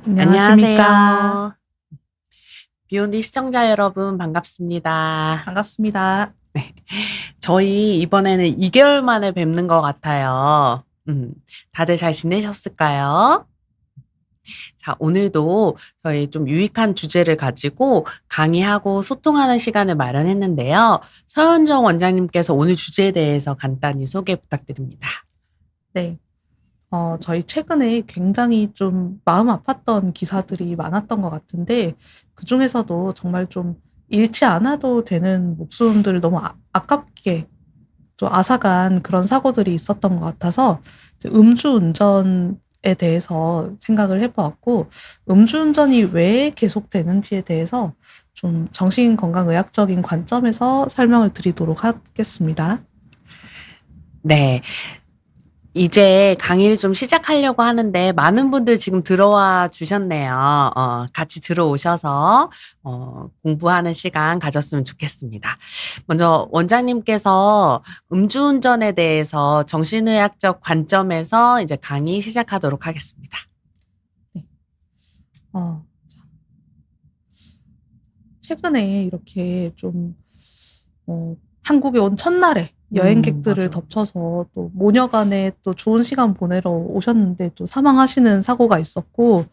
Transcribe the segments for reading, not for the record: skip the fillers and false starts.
안녕하십니까. 안녕하세요. 비욘디 시청자 여러분 반갑습니다. 반갑습니다. 네. 저희 이번에는 2개월 만에 뵙는 것 같아요. 다들 잘 지내셨을까요? 자, 오늘도 저희 좀 유익한 주제를 가지고 강의하고 소통하는 시간을 마련했는데요. 서현정 원장님께서 오늘 주제에 대해서 간단히 소개 부탁드립니다. 네. 저희 최근에 굉장히 좀 마음 아팠던 기사들이 많았던 것 같은데, 그중에서도 정말 좀 잃지 않아도 되는 목숨들 너무 아깝게 또 앗아간 그런 사고들이 있었던 것 같아서 이제 음주운전에 대해서 생각을 해보았고, 음주운전이 왜 계속되는지에 대해서 좀 정신건강의학적인 관점에서 설명을 드리도록 하겠습니다. 네. 이제 강의를 좀 시작하려고 하는데 많은 분들 지금 들어와 주셨네요. 같이 들어오셔서 공부하는 시간 가졌으면 좋겠습니다. 먼저 원장님께서 음주운전에 대해서 정신의학적 관점에서 이제 강의 시작하도록 하겠습니다. 네. 자, 최근에 이렇게 좀 한국에 온 첫날에 여행객들을 맞아. 덮쳐서 또 모녀간에 또 좋은 시간 보내러 오셨는데 또 사망하시는 사고가 있었고,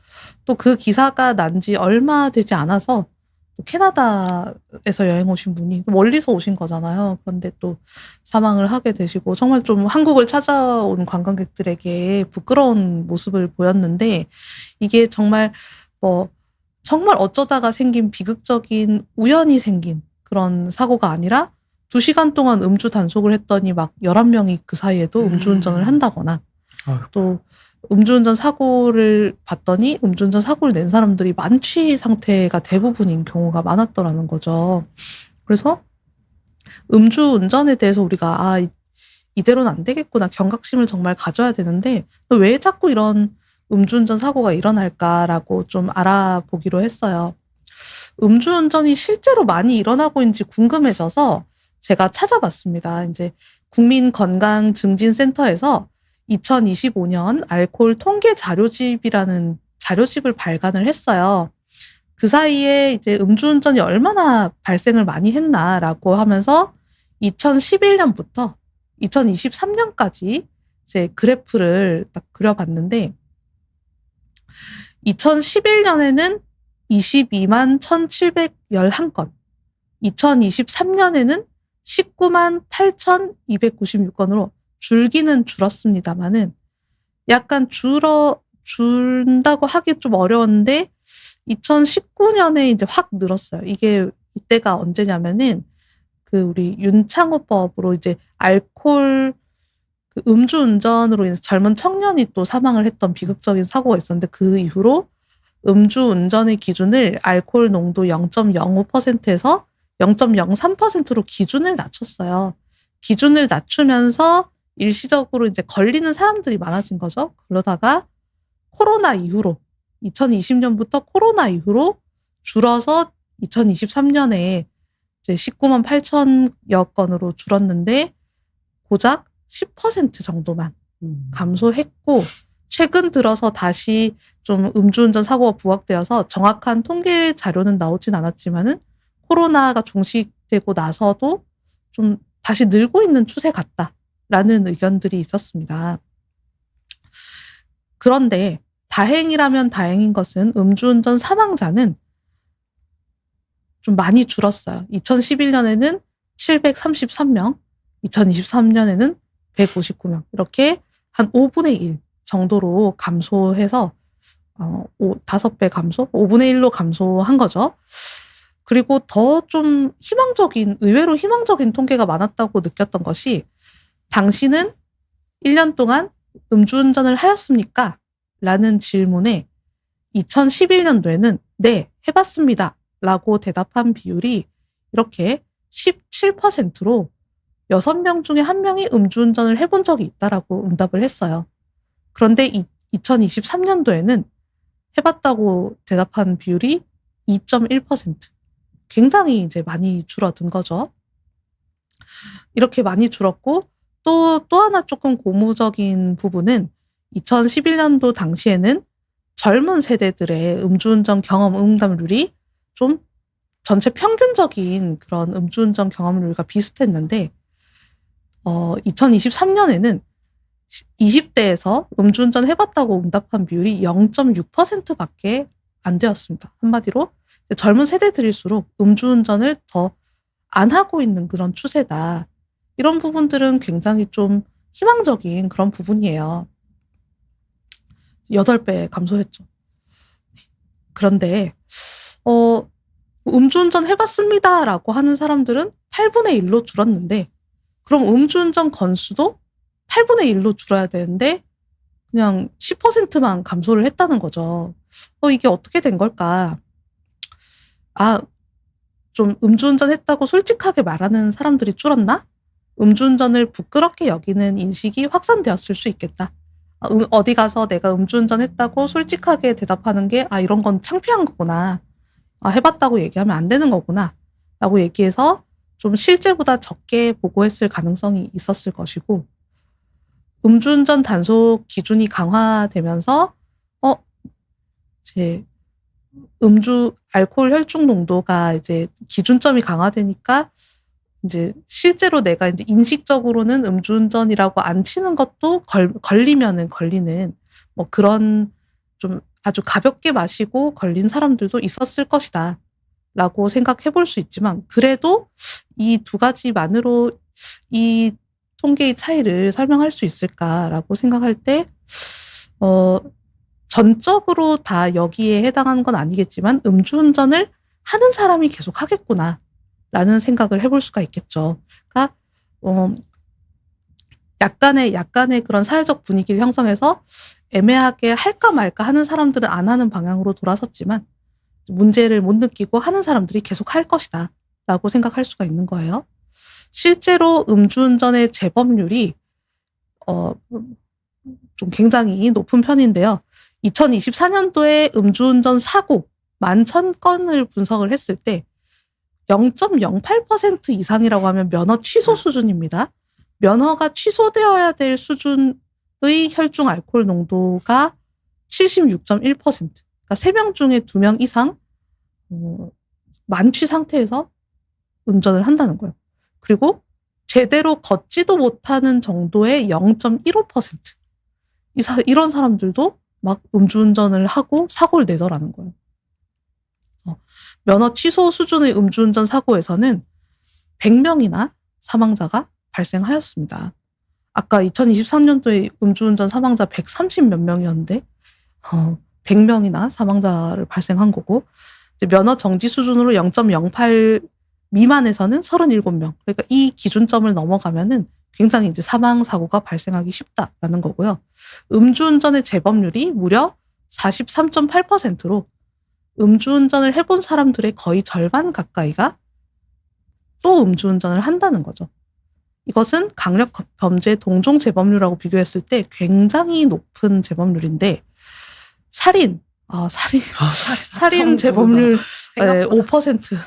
또 그 기사가 난 지 얼마 되지 않아서 또 캐나다에서 여행 오신 분이 멀리서 오신 거잖아요. 그런데 또 사망을 하게 되시고 정말 좀 한국을 찾아온 관광객들에게 부끄러운 모습을 보였는데, 이게 정말 뭐 정말 어쩌다가 생긴 비극적인 우연히 생긴 그런 사고가 아니라 2시간 동안 음주 단속을 했더니 막 11명이 그 사이에도 음주운전을 한다거나, 어휴. 또 음주운전 사고를 봤더니 음주운전 사고를 낸 사람들이 만취 상태가 대부분인 경우가 많았더라는 거죠. 그래서 음주운전에 대해서 우리가 이대로는 안 되겠구나, 경각심을 정말 가져야 되는데 왜 자꾸 이런 음주운전 사고가 일어날까라고 좀 알아보기로 했어요. 음주운전이 실제로 많이 일어나고 있는지 궁금해져서 제가 찾아봤습니다. 이제 국민건강증진센터에서 2025년 알코올 통계 자료집이라는 자료집을 발간을 했어요. 그 사이에 이제 음주운전이 얼마나 발생을 많이 했나라고 하면서 2011년부터 2023년까지 이제 그래프를 딱 그려봤는데, 2011년에는 22만 1,711건, 2023년에는 19만 8,296건으로 줄기는 줄었습니다만은, 약간 준다고 하기 좀 어려운데 2019년에 이제 확 늘었어요. 이게 이때가 언제냐면은 그 우리 윤창호법으로 이제 알코올 그 음주운전으로 인해서 젊은 청년이 또 사망을 했던 비극적인 사고가 있었는데, 그 이후로 음주운전의 기준을 알코올 농도 0.05%에서 0.03%로 기준을 낮췄어요. 기준을 낮추면서 일시적으로 이제 걸리는 사람들이 많아진 거죠. 그러다가 코로나 이후로 2020년부터 코로나 이후로 줄어서 2023년에 이제 19만 8천여 건으로 줄었는데 고작 10% 정도만 감소했고, 최근 들어서 다시 좀 음주운전 사고가 부각되어서 정확한 통계 자료는 나오진 않았지만은 코로나가 종식되고 나서도 좀 다시 늘고 있는 추세 같다라는 의견들이 있었습니다. 그런데 다행이라면 다행인 것은 음주운전 사망자는 좀 많이 줄었어요. 2011년에는 733명, 2023년에는 159명, 이렇게 한 5분의 1 정도로 감소해서 5배 감소? 5분의 1로 감소한 거죠. 그리고 더 좀 의외로 희망적인 통계가 많았다고 느꼈던 것이, 당신은 1년 동안 음주운전을 하였습니까? 라는 질문에 2011년도에는 네, 해봤습니다 라고 대답한 비율이 이렇게 17%로 6명 중에 1명이 음주운전을 해본 적이 있다라고 응답을 했어요. 그런데 2023년도에는 해봤다고 대답한 비율이 2.1%. 굉장히 이제 많이 줄어든 거죠. 이렇게 많이 줄었고, 또 하나 조금 고무적인 부분은 2011년도 당시에는 젊은 세대들의 음주운전 경험 응답률이 좀 전체 평균적인 그런 음주운전 경험률과 비슷했는데 2023년에는 20대에서 음주운전 해봤다고 응답한 비율이 0.6%밖에 안 되었습니다. 한마디로 젊은 세대들일수록 음주운전을 더 안 하고 있는 그런 추세다. 이런 부분들은 굉장히 좀 희망적인 그런 부분이에요. 8배 감소했죠. 그런데 음주운전 해봤습니다라고 하는 사람들은 8분의 1로 줄었는데 그럼 음주운전 건수도 8분의 1로 줄어야 되는데 그냥 10%만 감소를 했다는 거죠. 이게 어떻게 된 걸까? 좀 음주운전 했다고 솔직하게 말하는 사람들이 줄었나? 음주운전을 부끄럽게 여기는 인식이 확산되었을 수 있겠다. 어디 가서 내가 음주운전 했다고 솔직하게 대답하는 게 이런 건 창피한 거구나. 해봤다고 얘기하면 안 되는 거구나. 라고 얘기해서 좀 실제보다 적게 보고했을 가능성이 있었을 것이고 음주운전 단속 기준이 강화되면서 이제 알코올 혈중 농도가 이제 기준점이 강화되니까 이제 실제로 내가 이제 인식적으로는 음주운전이라고 안 치는 것도 걸리면은 걸리는 뭐 그런 좀 아주 가볍게 마시고 걸린 사람들도 있었을 것이다. 라고 생각해 볼 수 있지만 그래도 이 두 가지만으로 이 통계의 차이를 설명할 수 있을까라고 생각할 때 전적으로 다 여기에 해당하는 건 아니겠지만 음주운전을 하는 사람이 계속 하겠구나라는 생각을 해볼 수가 있겠죠. 그러니까 약간의 그런 사회적 분위기를 형성해서 애매하게 할까 말까 하는 사람들은 안 하는 방향으로 돌아섰지만 문제를 못 느끼고 하는 사람들이 계속 할 것이다 라고 생각할 수가 있는 거예요. 실제로 음주운전의 재범률이 좀 굉장히 높은 편인데요. 2024년도에 음주운전 사고 11,000건을 분석을 했을 때 0.08% 이상이라고 하면 면허 취소 수준입니다. 면허가 취소되어야 될 수준의 혈중 알코올 농도가 76.1%. 그러니까 3명 중에 2명 이상 만취 상태에서 운전을 한다는 거예요. 그리고 제대로 걷지도 못하는 정도의 0.15%. 이런 사람들도 막 음주운전을 하고 사고를 내더라는 거예요. 면허 취소 수준의 음주운전 사고에서는 100명이나 사망자가 발생하였습니다. 아까 2023년도에 음주운전 사망자 130몇 명이었는데 100명이나 사망자를 발생한 거고 이제 면허 정지 수준으로 0.08 미만에서는 37명. 그러니까 이 기준점을 넘어가면은 굉장히 이제 사망 사고가 발생하기 쉽다라는 거고요. 음주운전의 재범률이 무려 43.8%로 음주운전을 해본 사람들의 거의 절반 가까이가 또 음주운전을 한다는 거죠. 이것은 강력 범죄 동종 재범률하고 비교했을 때 굉장히 높은 재범률인데 살인 재범률 5%.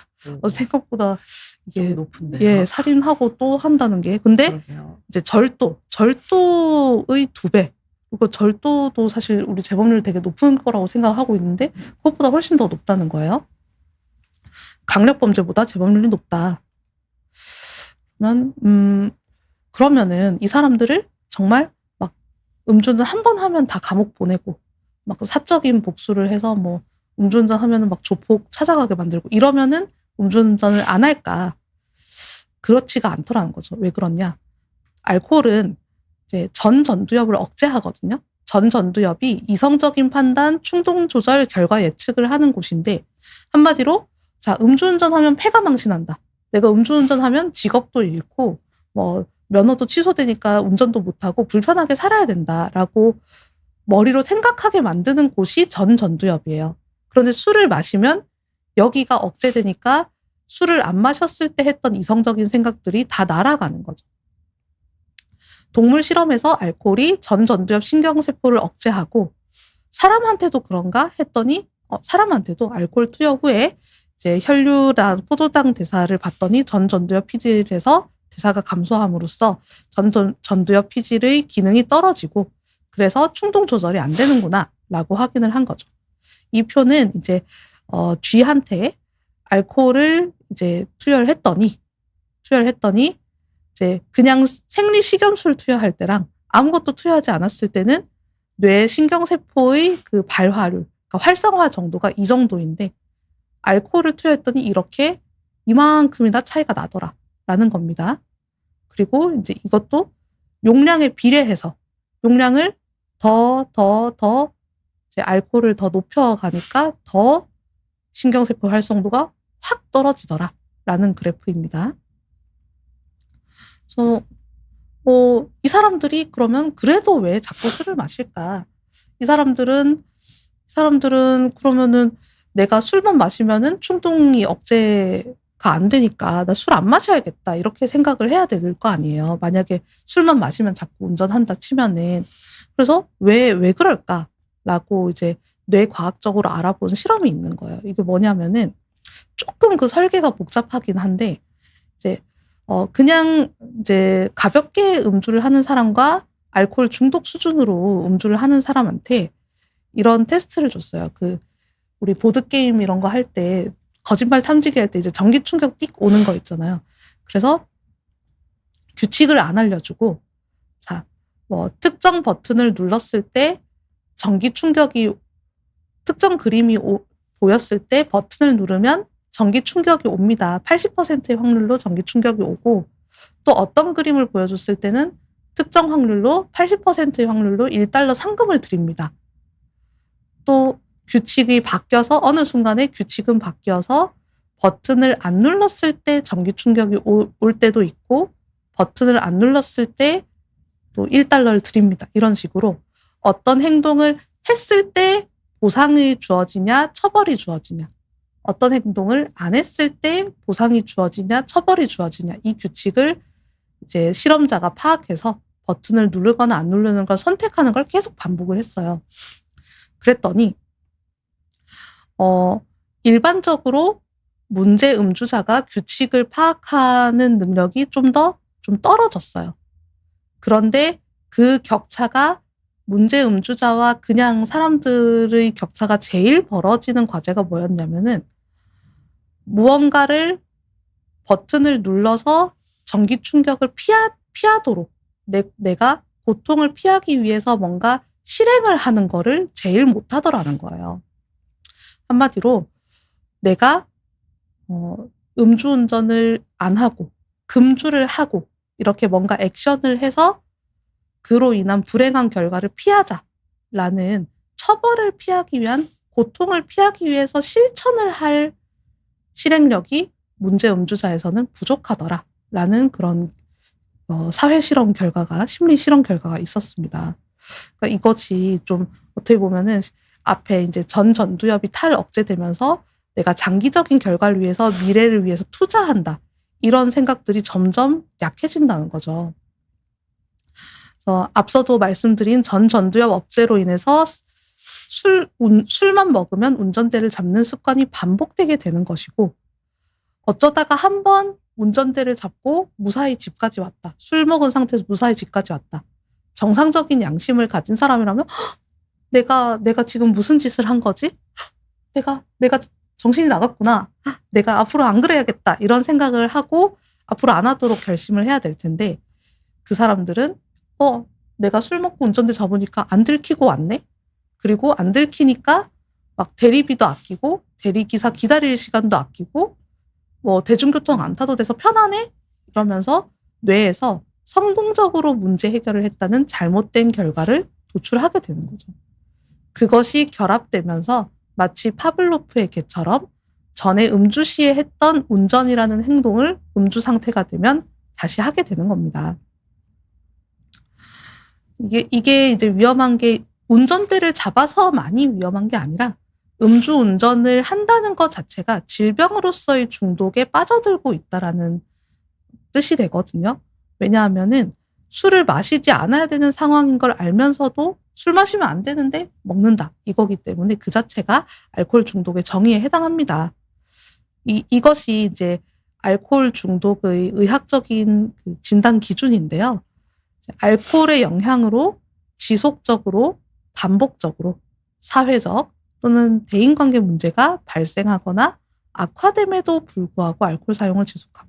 생각보다 이게 높은데요. 살인하고 또 한다는 게 근데 그러게요. 이제 절도의 2배. 그리고 절도도 사실 우리 재범률 되게 높은 거라고 생각하고 있는데 그것보다 훨씬 더 높다는 거예요. 강력 범죄보다 재범률이 높다. 그러면은 이 사람들을 정말 막 음주운전 한 번 하면 다 감옥 보내고 막 사적인 복수를 해서 뭐 음주운전 하면은 막 조폭 찾아가게 만들고 이러면은 음주운전을 안 할까? 그렇지가 않더라는 거죠. 왜 그러냐? 알코올은 이제 전두엽을 억제하거든요. 전두엽이 이성적인 판단, 충동 조절, 결과 예측을 하는 곳인데 한마디로 자 음주운전하면 폐가 망신한다. 내가 음주운전하면 직업도 잃고 뭐 면허도 취소되니까 운전도 못하고 불편하게 살아야 된다라고 머리로 생각하게 만드는 곳이 전두엽이에요. 그런데 술을 마시면 여기가 억제되니까 술을 안 마셨을 때 했던 이성적인 생각들이 다 날아가는 거죠. 동물 실험에서 알코올이 전두엽 신경세포를 억제하고 사람한테도 그런가 했더니 사람한테도 알코올 투여 후에 이제 혈류랑 포도당 대사를 봤더니 전두엽 피질에서 대사가 감소함으로써 전두엽 피질의 기능이 떨어지고 그래서 충동 조절이 안 되는구나라고 확인을 한 거죠. 이 표는 이제 쥐한테 알코올을 이제 투여를 했더니 이제 그냥 생리 식염수를 투여할 때랑 아무것도 투여하지 않았을 때는 뇌 신경세포의 그 발화율, 그러니까 활성화 정도가 이 정도인데 알코올을 투여했더니 이렇게 이만큼이나 차이가 나더라라는 겁니다. 그리고 이제 이것도 용량에 비례해서 용량을 더 이제 알코올을 더 높여가니까 더 신경세포 활성도가 확 떨어지더라라는 그래프입니다. 그래서 이 사람들이 그러면 그래도 왜 자꾸 술을 마실까? 이 사람들은 그러면은 내가 술만 마시면은 충동이 억제가 안 되니까 나 술 안 마셔야겠다 이렇게 생각을 해야 될 거 아니에요. 만약에 술만 마시면 자꾸 운전한다 치면은. 그래서 왜 그럴까라고 이제 뇌과학적으로 알아본 실험이 있는 거예요. 이게 뭐냐면은 조금 그 설계가 복잡하긴 한데 이제 그냥 이제 가볍게 음주를 하는 사람과 알코올 중독 수준으로 음주를 하는 사람한테 이런 테스트를 줬어요. 우리 보드게임 이런 거 할 때 거짓말 탐지기 할 때 이제 전기 충격 띡 오는 거 있잖아요. 그래서 규칙을 안 알려주고 자, 특정 버튼을 눌렀을 때 전기 충격이 특정 그림이 보였을 때 버튼을 누르면 전기 충격이 옵니다. 80%의 확률로 전기 충격이 오고 또 어떤 그림을 보여줬을 때는 특정 확률로 80%의 확률로 1달러 상금을 드립니다. 또 규칙이 바뀌어서 어느 순간에 규칙은 바뀌어서 버튼을 안 눌렀을 때 전기 충격이 올 때도 있고 버튼을 안 눌렀을 때 또 1달러를 드립니다. 이런 식으로 어떤 행동을 했을 때 보상이 주어지냐 처벌이 주어지냐 어떤 행동을 안 했을 때 보상이 주어지냐 처벌이 주어지냐 이 규칙을 이제 실험자가 파악해서 버튼을 누르거나 안 누르는 걸 선택하는 걸 계속 반복을 했어요. 그랬더니 일반적으로 문제 음주자가 규칙을 파악하는 능력이 좀 떨어졌어요. 그런데 그 격차가 문제 음주자와 그냥 사람들의 격차가 제일 벌어지는 과제가 뭐였냐면은 무언가를 버튼을 눌러서 전기 충격을 피하도록 내가 고통을 피하기 위해서 뭔가 실행을 하는 거를 제일 못하더라는 거예요. 한마디로 내가 음주운전을 안 하고 금주를 하고 이렇게 뭔가 액션을 해서 그로 인한 불행한 결과를 피하자라는 처벌을 피하기 위한 고통을 피하기 위해서 실천을 할 실행력이 문제 음주자에서는 부족하더라라는 그런 사회 실험 결과가 심리 실험 결과가 있었습니다. 그러니까 이것이 좀 어떻게 보면은 앞에 이제 전두엽이 억제되면서 내가 장기적인 결과를 위해서 미래를 위해서 투자한다 이런 생각들이 점점 약해진다는 거죠. 그래서 앞서도 말씀드린 전두엽 억제로 인해서 술만 먹으면 운전대를 잡는 습관이 반복되게 되는 것이고 어쩌다가 한번 운전대를 잡고 무사히 집까지 왔다. 술 먹은 상태에서 무사히 집까지 왔다. 정상적인 양심을 가진 사람이라면 내가 지금 무슨 짓을 한 거지? 내가 정신이 나갔구나. 내가 앞으로 안 그래야겠다. 이런 생각을 하고 앞으로 안 하도록 결심을 해야 될 텐데 그 사람들은 내가 술 먹고 운전대 잡으니까 안 들키고 왔네? 그리고 안 들키니까 막 대리비도 아끼고 대리기사 기다릴 시간도 아끼고 대중교통 안 타도 돼서 편하네? 이러면서 뇌에서 성공적으로 문제 해결을 했다는 잘못된 결과를 도출하게 되는 거죠. 그것이 결합되면서 마치 파블로프의 개처럼 전에 음주 시에 했던 운전이라는 행동을 음주 상태가 되면 다시 하게 되는 겁니다. 이게 이제 위험한 게 운전대를 잡아서만이 위험한 게 아니라 음주 운전을 한다는 것 자체가 질병으로서의 중독에 빠져들고 있다라는 뜻이 되거든요. 왜냐하면은 술을 마시지 않아야 되는 상황인 걸 알면서도 술 마시면 안 되는데 먹는다. 이거기 때문에 그 자체가 알코올 중독의 정의에 해당합니다. 이것이 이제 알코올 중독의 의학적인 그 진단 기준인데요. 알코올의 영향으로 지속적으로 반복적으로 사회적 또는 대인관계 문제가 발생하거나 악화됨에도 불구하고 알코올 사용을 지속함.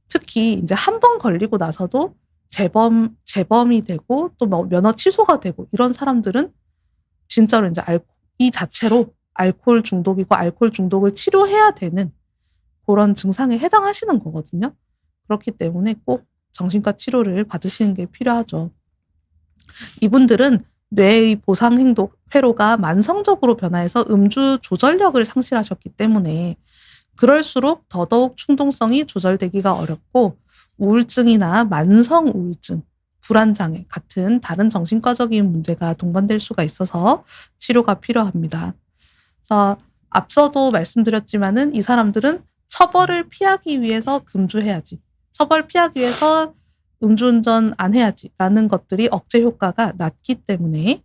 특히 이제 한 번 걸리고 나서도 재범이 되고 또 뭐 면허 취소가 되고 이런 사람들은 진짜로 이제 이 자체로 알코올 중독이고 알코올 중독을 치료해야 되는 그런 증상에 해당하시는 거거든요. 그렇기 때문에 꼭 정신과 치료를 받으시는 게 필요하죠. 이분들은 뇌의 보상 행동 회로가 만성적으로 변화해서 음주 조절력을 상실하셨기 때문에 그럴수록 더더욱 충동성이 조절되기가 어렵고 우울증이나 만성 우울증, 불안장애 같은 다른 정신과적인 문제가 동반될 수가 있어서 치료가 필요합니다. 그래서 앞서도 말씀드렸지만은 이 사람들은 처벌을 피하기 위해서 금주해야지, 처벌 피하기 위해서 음주운전 안 해야지라는 것들이 억제 효과가 낮기 때문에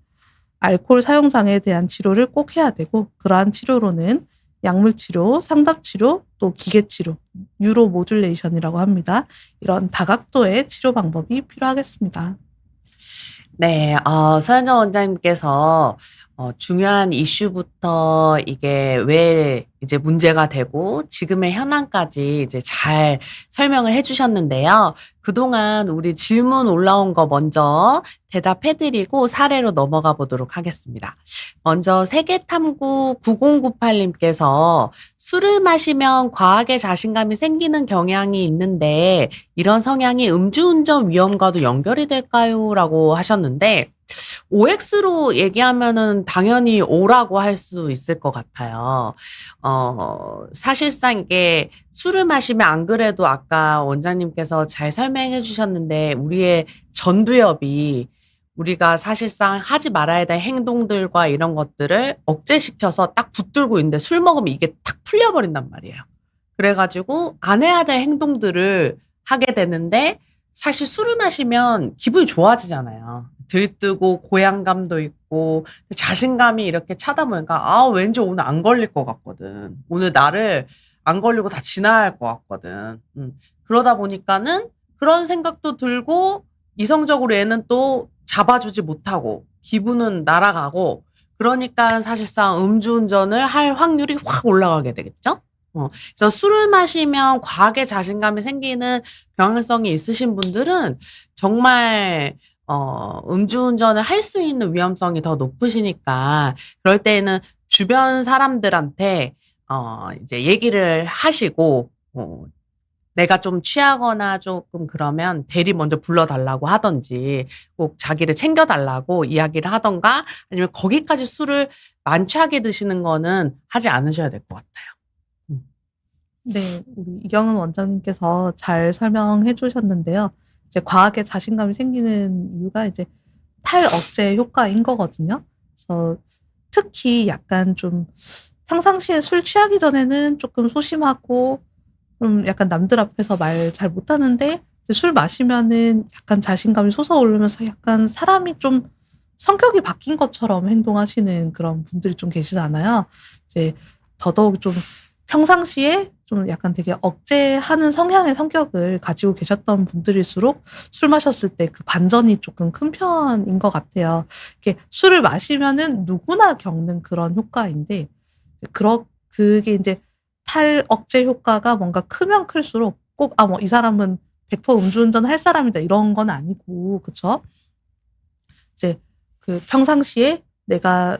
알코올 사용장애에 대한 치료를 꼭 해야 되고, 그러한 치료로는 약물치료, 상담치료, 또 기계치료, 뉴로모듈레이션이라고 합니다. 이런 다각도의 치료 방법이 필요하겠습니다. 네, 서현정 원장님께서 중요한 이슈부터 이게 왜 이제 문제가 되고 지금의 현황까지 이제 잘 설명을 해주셨는데요. 그동안 우리 질문 올라온 거 먼저 대답해드리고 사례로 넘어가 보도록 하겠습니다. 먼저 세계탐구 9098님께서 술을 마시면 과하게 자신감이 생기는 경향이 있는데 이런 성향이 음주운전 위험과도 연결이 될까요? 라고 하셨는데 OX로 얘기하면은 당연히 O라고 할 수 있을 것 같아요. 사실상 이게 술을 마시면 안 그래도 아까 원장님께서 잘 설명해 주셨는데 우리의 전두엽이 우리가 사실상 하지 말아야 될 행동들과 이런 것들을 억제시켜서 딱 붙들고 있는데 술 먹으면 이게 탁 풀려버린단 말이에요. 그래가지고 안 해야 될 행동들을 하게 되는데 사실 술을 마시면 기분이 좋아지잖아요. 들뜨고 고향감도 있고 자신감이 이렇게 차다 보니까 왠지 오늘 안 걸릴 것 같거든. 오늘 나를 안 걸리고 다 지나갈 것 같거든. 그러다 보니까는 그런 생각도 들고 이성적으로 얘는 또 잡아주지 못하고 기분은 날아가고 그러니까 사실상 음주운전을 할 확률이 확 올라가게 되겠죠? 그래서 술을 마시면 과하게 자신감이 생기는 경향성이 있으신 분들은 정말 음주운전을 할 수 있는 위험성이 더 높으시니까 그럴 때에는 주변 사람들한테 이제 얘기를 하시고 내가 좀 취하거나 조금 그러면 대리 먼저 불러달라고 하던지 꼭 자기를 챙겨달라고 이야기를 하던가 아니면 거기까지 술을 만취하게 드시는 거는 하지 않으셔야 될 것 같아요. 네, 우리 이경은 원장님께서 잘 설명해 주셨는데요. 이제 과하게 자신감이 생기는 이유가 이제 탈억제 효과인 거거든요. 그래서 특히 약간 좀 평상시에 술 취하기 전에는 조금 소심하고 좀 약간 남들 앞에서 말 잘 못하는데 술 마시면은 약간 자신감이 솟아오르면서 약간 사람이 좀 성격이 바뀐 것처럼 행동하시는 그런 분들이 좀 계시잖아요. 이제 더더욱 좀 평상시에 좀 약간 되게 억제하는 성향의 성격을 가지고 계셨던 분들일수록 술 마셨을 때 그 반전이 조금 큰 편인 것 같아요. 이렇게 술을 마시면은 누구나 겪는 그런 효과인데 그게 이제 탈억제 효과가 뭔가 크면 클수록 꼭 뭐 이 사람은 100% 음주운전 할 사람이다 이런 건 아니고, 그쵸? 이제 그 평상시에 내가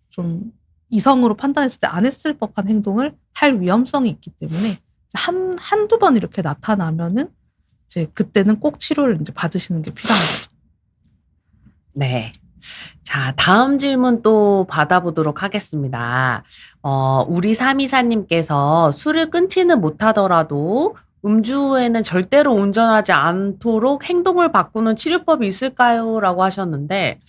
좀 이성으로 판단했을 때 안 했을 법한 행동을 할 위험성이 있기 때문에 한두 번 이렇게 나타나면은 이제 그때는 꼭 치료를 이제 받으시는 게 필요한 거죠. 네. 자, 다음 질문 또 받아보도록 하겠습니다. 우리 삼이사님께서 술을 끊지는 못하더라도 음주 후에는 절대로 운전하지 않도록 행동을 바꾸는 치료법이 있을까요? 라고 하셨는데,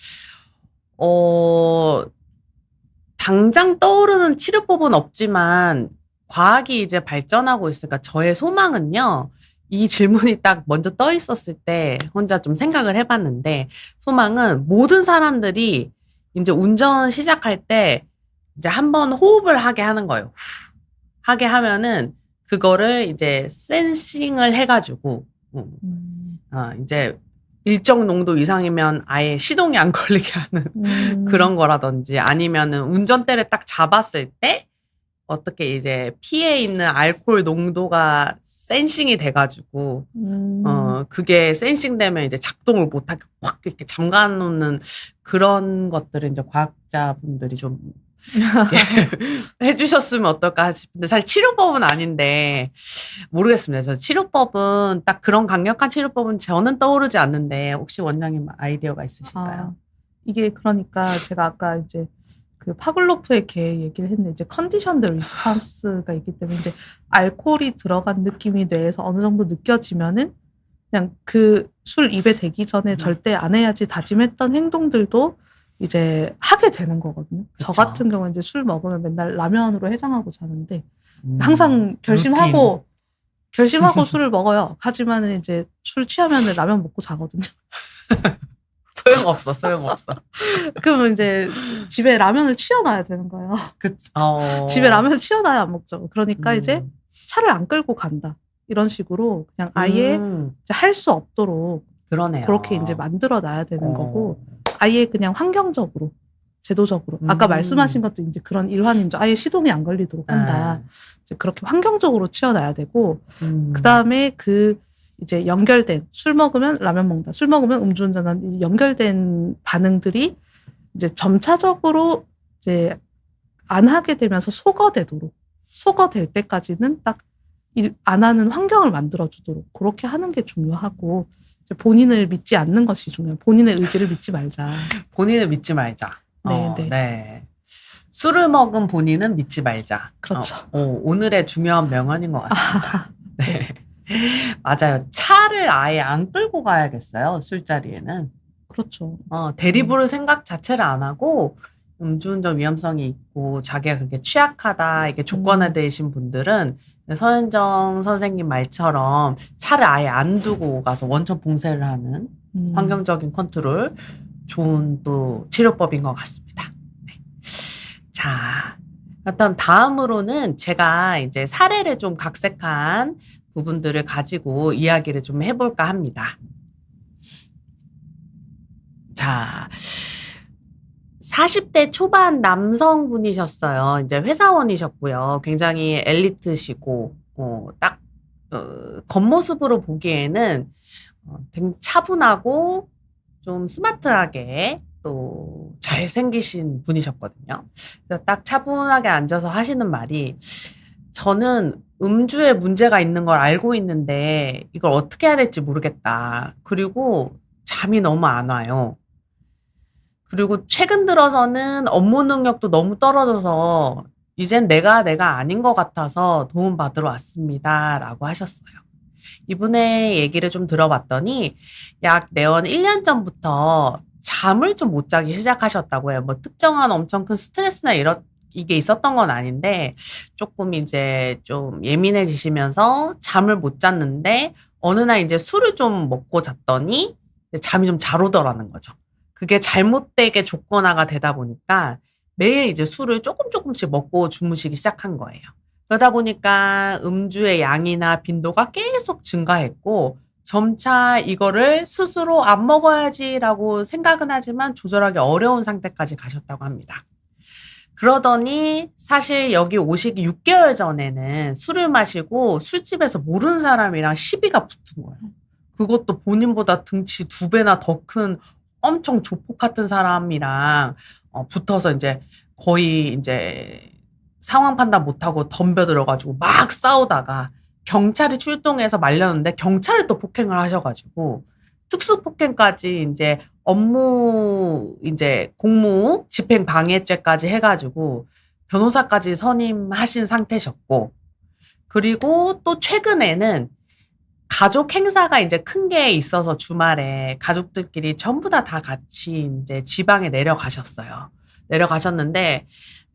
당장 떠오르는 치료법은 없지만, 과학이 이제 발전하고 있으니까 저의 소망은요, 이 질문이 딱 먼저 떠 있었을 때 혼자 좀 생각을 해봤는데, 소망은 모든 사람들이 이제 운전 시작할 때 이제 한번 호흡을 하게 하는 거예요. 하게 하면은 그거를 이제 센싱을 해가지고, 이제 일정 농도 이상이면 아예 시동이 안 걸리게 하는 그런 거라든지 아니면은 운전대를 딱 잡았을 때 어떻게 이제 피에 있는 알코올 농도가 센싱이 돼가지고 그게 센싱 되면 이제 작동을 못하게 확 이렇게 잠가 놓는 그런 것들을 이제 과학자분들이 좀 해주셨으면 어떨까 싶은데 사실 치료법은 아닌데 모르겠습니다. 저 치료법은 딱 그런 강력한 치료법은 저는 떠오르지 않는데 혹시 원장님 아이디어가 있으실까요? 이게 그러니까 제가 아까 이제 그 파블로프의 개 얘기를 했는데 이제 컨디션드 리스폰스가 있기 때문에 이제 알코올이 들어간 느낌이 뇌에서 어느 정도 느껴지면은 그냥 그 술 입에 대기 전에 절대 안 해야지 다짐했던 행동들도 이제 하게 되는 거거든요. 저 그쵸. 같은 경우는 이제 술 먹으면 맨날 라면으로 해장하고 자는데 항상 결심하고 술을 먹어요. 하지만은 이제 술 취하면은 라면 먹고 자거든요. 소용없어. 그러면 이제 집에 라면을 치워놔야 되는 거예요. 집에 라면을 치워놔야 안 먹죠. 그러니까 이제 차를 안 끌고 간다. 이런 식으로 그냥 아예 할 수 없도록 그러네요. 그렇게 이제 만들어 놔야 되는 거고 아예 그냥 환경적으로 제도적으로 아까 말씀하신 것도 이제 그런 일환이죠. 아예 시동이 안 걸리도록 한다. 이제 그렇게 환경적으로 치워놔야 되고 그 다음에 그 이제 연결된 술 먹으면 라면 먹는다. 술 먹으면 음주운전한 연결된 반응들이 이제 점차적으로 이제 안 하게 되면서 소거될 때까지는 딱 안 하는 환경을 만들어주도록 그렇게 하는 게 중요하고 이제 본인을 믿지 않는 것이 중요해요. 본인의 의지를 믿지 말자. 본인을 믿지 말자. 네. 네. 술을 먹은 본인은 믿지 말자. 그렇죠. 오늘의 중요한 명언인 것 같습니다. 네. 맞아요. 차를 아예 안 끌고 가야겠어요. 술자리에는. 그렇죠. 대리부를 생각 자체를 안 하고 음주운전 위험성이 있고 자기가 그게 취약하다 이게 조건에 대신 분들은 서현정 선생님 말처럼 차를 아예 안 두고 가서 원천 봉쇄를 하는 환경적인 컨트롤 좋은 또 치료법인 것 같습니다. 네. 자, 그럼 다음으로는 제가 이제 사례를 좀 각색한 부분들을 가지고 이야기를 좀 해볼까 합니다. 자, 40대 초반 남성분이셨어요. 이제 회사원이셨고요. 굉장히 엘리트시고, 겉모습으로 보기에는 되게 차분하고 좀 스마트하게 또 잘생기신 분이셨거든요. 그래서 딱 차분하게 앉아서 하시는 말이 저는 음주에 문제가 있는 걸 알고 있는데 이걸 어떻게 해야 될지 모르겠다. 그리고 잠이 너무 안 와요. 그리고 최근 들어서는 업무 능력도 너무 떨어져서 이젠 내가 아닌 것 같아서 도움 받으러 왔습니다. 라고 하셨어요. 이분의 얘기를 좀 들어봤더니 약 내원 1년 전부터 잠을 좀 못 자기 시작하셨다고 해요. 뭐 특정한 엄청 큰 스트레스나 이게 있었던 건 아닌데 조금 이제 좀 예민해지시면서 잠을 못 잤는데 어느 날 이제 술을 좀 먹고 잤더니 잠이 좀 잘 오더라는 거죠. 그게 잘못되게 조건화가 되다 보니까 매일 이제 술을 조금씩 먹고 주무시기 시작한 거예요. 그러다 보니까 음주의 양이나 빈도가 계속 증가했고 점차 이거를 스스로 안 먹어야지라고 생각은 하지만 조절하기 어려운 상태까지 가셨다고 합니다. 그러더니 사실 여기 오시기 6개월 전에는 술을 마시고 술집에서 모르는 사람이랑 시비가 붙은 거예요. 그것도 본인보다 등치 2배나 더 큰 엄청 조폭 같은 사람이랑 붙어서 이제 거의 이제 상황 판단 못하고 덤벼들어가지고 막 싸우다가 경찰이 출동해서 말렸는데 경찰을 또 폭행을 하셔가지고 특수폭행까지 이제 업무 이제 공무 집행 방해죄까지 해가지고 변호사까지 선임하신 상태셨고 그리고 또 최근에는 가족 행사가 이제 큰 게 있어서 주말에 가족들끼리 전부 다 같이 이제 지방에 내려가셨어요. 내려가셨는데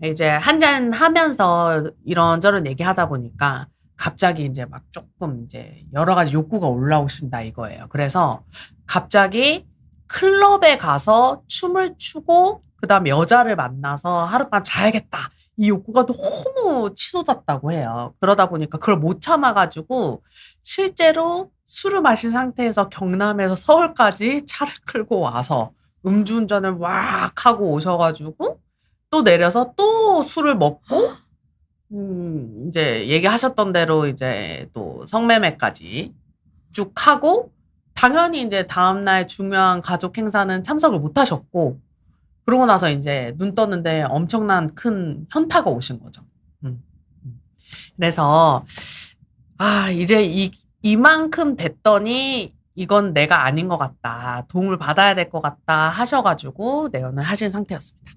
이제 한잔 하면서 이런저런 얘기하다 보니까 갑자기 이제 막 조금 이제 여러 가지 욕구가 올라오신다 이거예요. 그래서 갑자기 클럽에 가서 춤을 추고 그다음에 여자를 만나서 하룻밤 자야겠다. 이 욕구가 너무 치솟았다고 해요. 그러다 보니까 그걸 못 참아가지고 실제로 술을 마신 상태에서 경남에서 서울까지 차를 끌고 와서 음주운전을 막 하고 오셔가지고 또 내려서 또 술을 먹고 이제 얘기하셨던 대로 이제 또 성매매까지 쭉 하고 당연히 이제 다음날 중요한 가족 행사는 참석을 못 하셨고 그러고 나서 이제 눈 떴는데 엄청난 큰 현타가 오신 거죠. 음. 그래서 이제 이만큼 됐더니 이건 내가 아닌 것 같다. 도움을 받아야 될 것 같다 하셔가지고 내원을 하신 상태였습니다.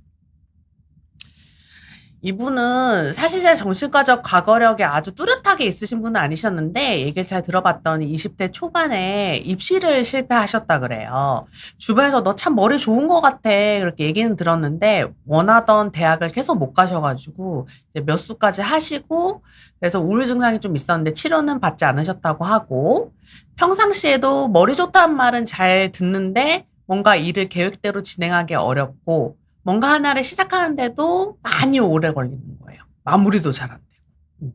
이분은 사실 제 정신과적 과거력이 아주 뚜렷하게 있으신 분은 아니셨는데 얘기를 잘 들어봤더니 20대 초반에 입시를 실패하셨다 그래요. 주변에서 너 참 머리 좋은 것 같아 그렇게 얘기는 들었는데 원하던 대학을 계속 못 가셔가지고 이제 몇 수까지 하시고 그래서 우울 증상이 좀 있었는데 치료는 받지 않으셨다고 하고 평상시에도 머리 좋다는 말은 잘 듣는데 뭔가 일을 계획대로 진행하기 어렵고 뭔가 하나를 시작하는데도 많이 오래 걸리는 거예요. 마무리도 잘 안 되고.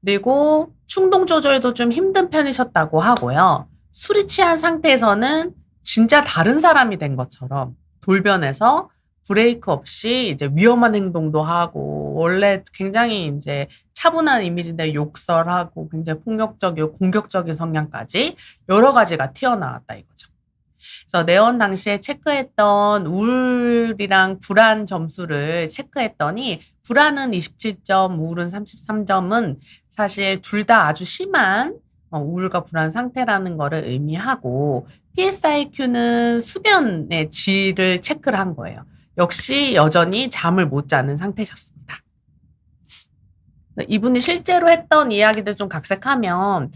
그리고 충동 조절도 좀 힘든 편이셨다고 하고요. 술이 취한 상태에서는 진짜 다른 사람이 된 것처럼 돌변해서 브레이크 없이 이제 위험한 행동도 하고 원래 굉장히 이제 차분한 이미지인데 욕설하고 굉장히 폭력적이고 공격적인 성향까지 여러 가지가 튀어나왔다 이거죠. 그래서 내원 당시에 체크했던 우울이랑 불안 점수를 체크했더니 불안은 27점, 우울은 33점은 사실 둘 다 아주 심한 우울과 불안 상태라는 거를 의미하고 PSIQ는 수면의 질을 체크를 한 거예요. 역시 여전히 잠을 못 자는 상태셨습니다. 이분이 실제로 했던 이야기들 좀 각색하면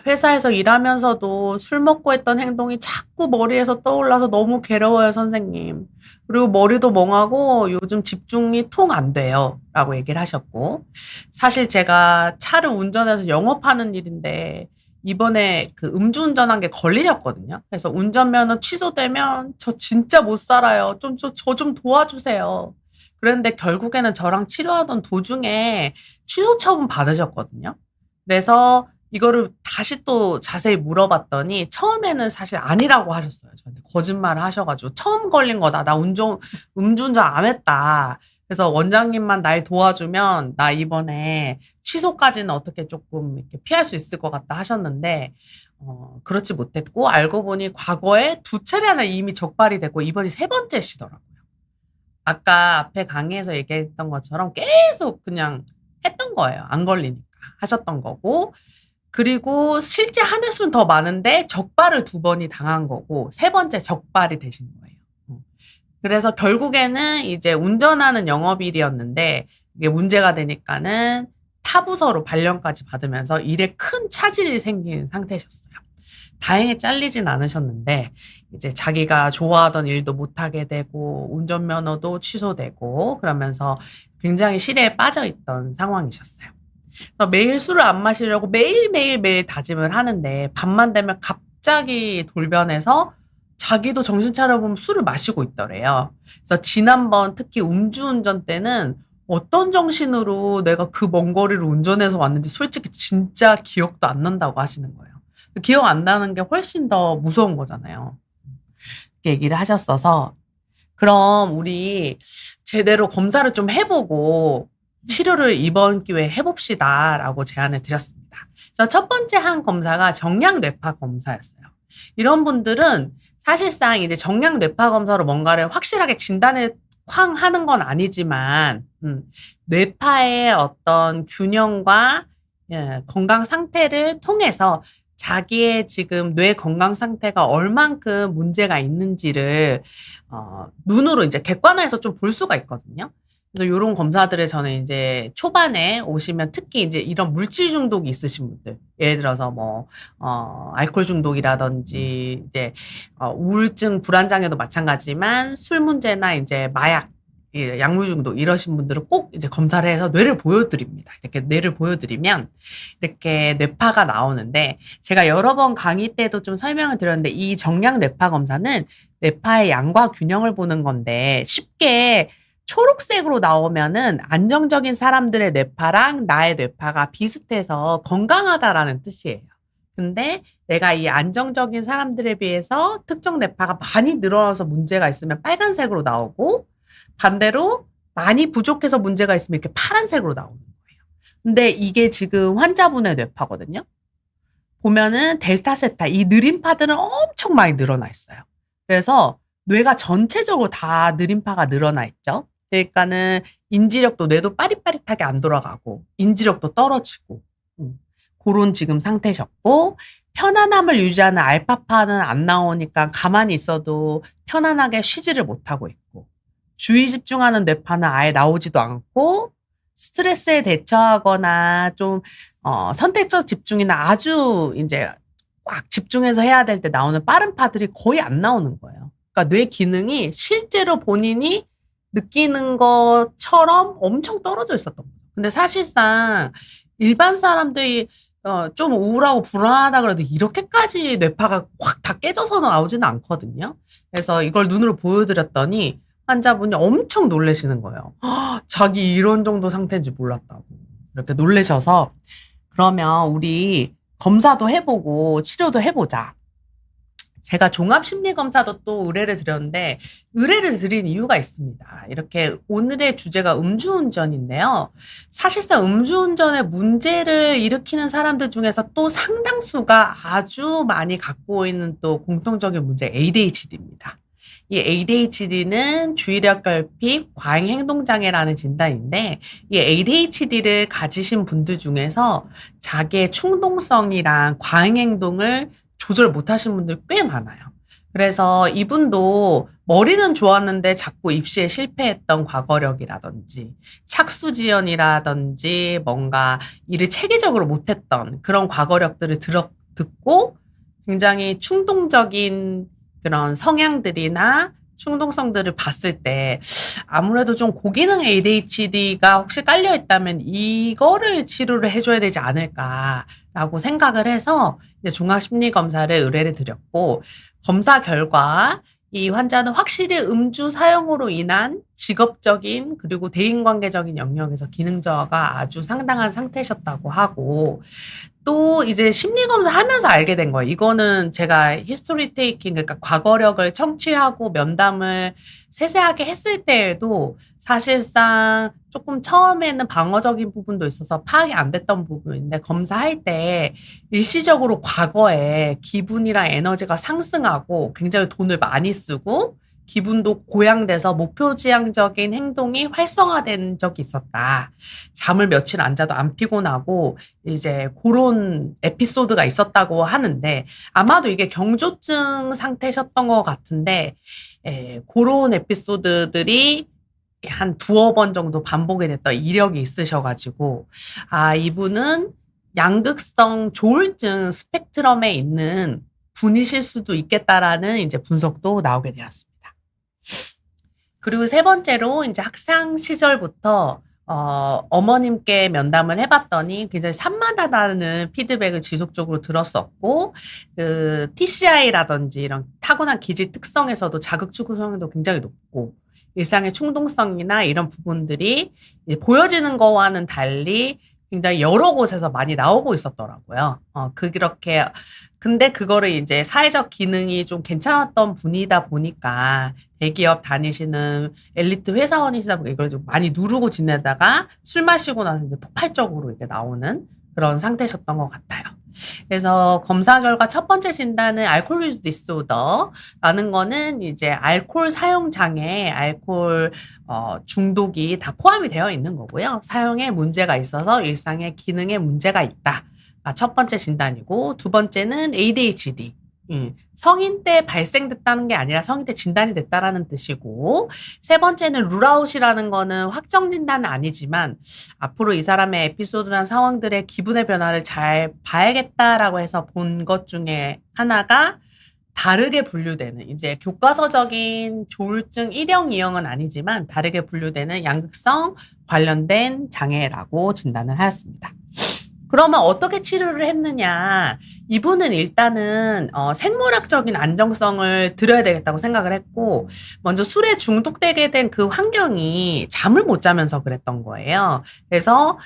회사에서 일하면서도 술 먹고 했던 행동이 자꾸 머리에서 떠올라서 너무 괴로워요, 선생님. 그리고 머리도 멍하고 요즘 집중이 통 안 돼요. 라고 얘기를 하셨고 사실 제가 차를 운전해서 영업하는 일인데 이번에 그 음주운전한 게 걸리셨거든요. 그래서 운전면허 취소되면 저 진짜 못 살아요. 저 좀 도와주세요. 그런데 결국에는 저랑 치료하던 도중에 취소 처분 받으셨거든요. 그래서 이거를 다시 또 자세히 물어봤더니 처음에는 사실 아니라고 하셨어요. 저한테 거짓말을 하셔가지고 처음 걸린 거다. 나 음주운전 안 했다. 그래서 원장님만 날 도와주면 나 이번에 취소까지는 어떻게 조금 이렇게 피할 수 있을 것 같다 하셨는데 그렇지 못했고 알고 보니 과거에 2차례나 이미 적발이 됐고 이번이 3번째시더라고요. 아까 앞에 강의에서 얘기했던 것처럼 계속 그냥 했던 거예요. 안 걸리니까 하셨던 거고 그리고 실제 한 횟수는 더 많은데 적발을 2번이 당한 거고 3번째 적발이 되신 거예요. 그래서 결국에는 이제 운전하는 영업일이었는데 이게 문제가 되니까는 타부서로 발령까지 받으면서 일에 큰 차질이 생긴 상태셨어요. 다행히 잘리진 않으셨는데 이제 자기가 좋아하던 일도 못하게 되고 운전면허도 취소되고 그러면서 굉장히 시대에 빠져있던 상황이셨어요. 그래서 매일 술을 안 마시려고 매일 다짐을 하는데 밤만 되면 갑자기 돌변해서 자기도 정신 차려보면 술을 마시고 있더래요. 그래서 지난번 특히 음주운전 때는 어떤 정신으로 내가 그 먼 거리를 운전해서 왔는지 솔직히 진짜 기억도 안 난다고 하시는 거예요. 기억 안 나는 게 훨씬 더 무서운 거잖아요. 이렇게 얘기를 하셨어서 그럼 우리 제대로 검사를 좀 해보고 치료를 이번 기회에 해봅시다 라고 제안을 드렸습니다. 그래서 첫 번째 한 검사가 정량 뇌파 검사였어요. 이런 분들은 사실상 이제 정량 뇌파 검사로 뭔가를 확실하게 진단을 하는 건 아니지만 뇌파의 어떤 균형과 건강 상태를 통해서 자기의 지금 뇌 건강 상태가 얼만큼 문제가 있는지를 눈으로 이제 객관화해서 좀 볼 수가 있거든요. 그래서 이런 검사들을 저는 이제 초반에 오시면 특히 이제 이런 물질 중독이 있으신 분들, 예를 들어서 알코올 중독이라든지 이제 우울증, 불안장애도 마찬가지지만 술 문제나 이제 마약, 약물 중독 이러신 분들은 꼭 이제 검사를 해서 뇌를 보여드립니다. 이렇게 뇌를 보여드리면 이렇게 뇌파가 나오는데 제가 여러 번 강의 때도 좀 설명을 드렸는데 이 정량 뇌파 검사는 뇌파의 양과 균형을 보는 건데 쉽게 초록색으로 나오면은 안정적인 사람들의 뇌파랑 나의 뇌파가 비슷해서 건강하다라는 뜻이에요. 근데 내가 이 안정적인 사람들에 비해서 특정 뇌파가 많이 늘어나서 문제가 있으면 빨간색으로 나오고 반대로 많이 부족해서 문제가 있으면 이렇게 파란색으로 나오는 거예요. 근데 이게 지금 환자분의 뇌파거든요. 보면은 델타, 세타 이 느림파들은 엄청 많이 늘어나 있어요. 그래서 뇌가 전체적으로 다 느림파가 늘어나 있죠. 그러니까는 인지력도 뇌도 빠릿빠릿하게 안 돌아가고 인지력도 떨어지고 그런 지금 상태셨고 편안함을 유지하는 알파파는 안 나오니까 가만히 있어도 편안하게 쉬지를 못하고 있고 주의 집중하는 뇌파는 아예 나오지도 않고 스트레스에 대처하거나 좀 선택적 집중이나 아주 이제 꽉 집중해서 해야 될 때 나오는 빠른 파들이 거의 안 나오는 거예요. 그러니까 뇌 기능이 실제로 본인이 느끼는 것처럼 엄청 떨어져 있었던 거예요. 근데 사실상 일반 사람들이 좀 우울하고 불안하다 그래도 이렇게까지 뇌파가 확 다 깨져서 나오지는 않거든요. 그래서 이걸 눈으로 보여드렸더니 환자분이 엄청 놀라시는 거예요. 자기 이런 정도 상태인지 몰랐다고. 이렇게 놀라셔서 그러면 우리 검사도 해보고 치료도 해보자. 제가 종합심리검사도 또 의뢰를 드렸는데 의뢰를 드린 이유가 있습니다. 이렇게 오늘의 주제가 음주운전인데요. 사실상 음주운전의 문제를 일으키는 사람들 중에서 또 상당수가 아주 많이 갖고 있는 또 공통적인 문제 ADHD입니다. 이 ADHD는 주의력 결핍, 과잉행동장애라는 진단인데 이 ADHD를 가지신 분들 중에서 자기의 충동성이랑 과잉행동을 조절 못하신 분들 꽤 많아요. 그래서 이분도 머리는 좋았는데 자꾸 입시에 실패했던 과거력이라든지 착수지연이라든지 뭔가 일을 체계적으로 못했던 그런 과거력들을 듣고 굉장히 충동적인 그런 성향들이나 충동성들을 봤을 때 아무래도 좀 고기능 ADHD가 혹시 깔려 있다면 이거를 치료를 해줘야 되지 않을까라고 생각을 해서 이제 종합심리검사를 의뢰를 드렸고 검사 결과 이 환자는 확실히 음주 사용으로 인한 직업적인 그리고 대인관계적인 영역에서 기능 저하가 아주 상당한 상태셨다고 하고 또 이제 심리검사 하면서 알게 된 거예요. 이거는 제가 히스토리 테이킹, 그러니까 과거력을 청취하고 면담을 세세하게 했을 때에도 사실상 조금 처음에는 방어적인 부분도 있어서 파악이 안 됐던 부분인데 검사할 때 일시적으로 과거에 기분이랑 에너지가 상승하고 굉장히 돈을 많이 쓰고 기분도 고양돼서 목표지향적인 행동이 활성화된 적이 있었다. 잠을 며칠 안 자도 안 피곤하고 이제 그런 에피소드가 있었다고 하는데 아마도 이게 경조증 상태셨던 것 같은데 그런 에피소드들이 한 두어 번 정도 반복이 됐던 이력이 있으셔가지고 이분은 양극성 조울증 스펙트럼에 있는 분이실 수도 있겠다라는 이제 분석도 나오게 되었습니다. 그리고 세 번째로 이제 학창 시절부터 어머님께 면담을 해봤더니 굉장히 산만하다는 피드백을 지속적으로 들었었고 그 TCI라든지 이런 타고난 기질 특성에서도 자극 추구 성향도 굉장히 높고 일상의 충동성이나 이런 부분들이 보여지는 거와는 달리 굉장히 여러 곳에서 많이 나오고 있었더라고요. 그렇게 근데 그거를 이제 사회적 기능이 좀 괜찮았던 분이다 보니까 대기업 다니시는 엘리트 회사원이시다 보니까 이걸 좀 많이 누르고 지내다가 술 마시고 나서 이제 폭발적으로 이렇게 나오는 그런 상태셨던 것 같아요. 그래서 검사 결과 첫 번째 진단은 알코올 유즈 디스오더라는 거는 이제 알코올 사용 장애, 알코올 중독이 다 포함이 되어 있는 거고요. 사용에 문제가 있어서 일상의 기능에 문제가 있다. 첫 번째 진단이고 두 번째는 ADHD. 성인 때 발생됐다는 게 아니라 성인 때 진단이 됐다라는 뜻이고 세 번째는 룰아웃이라는 거는 확정 진단은 아니지만 앞으로 이 사람의 에피소드나 상황들의 기분의 변화를 잘 봐야겠다라고 해서 본 것 중에 하나가 다르게 분류되는 이제 교과서적인 조울증 1형, 2형은 아니지만 다르게 분류되는 양극성 관련된 장애라고 진단을 하였습니다. 그러면 어떻게 치료를 했느냐. 이분은 일단은 생물학적인 안정성을 들여야 되겠다고 생각을 했고 먼저 술에 중독되게 된 그 환경이 잠을 못 자면서 그랬던 거예요. 그래서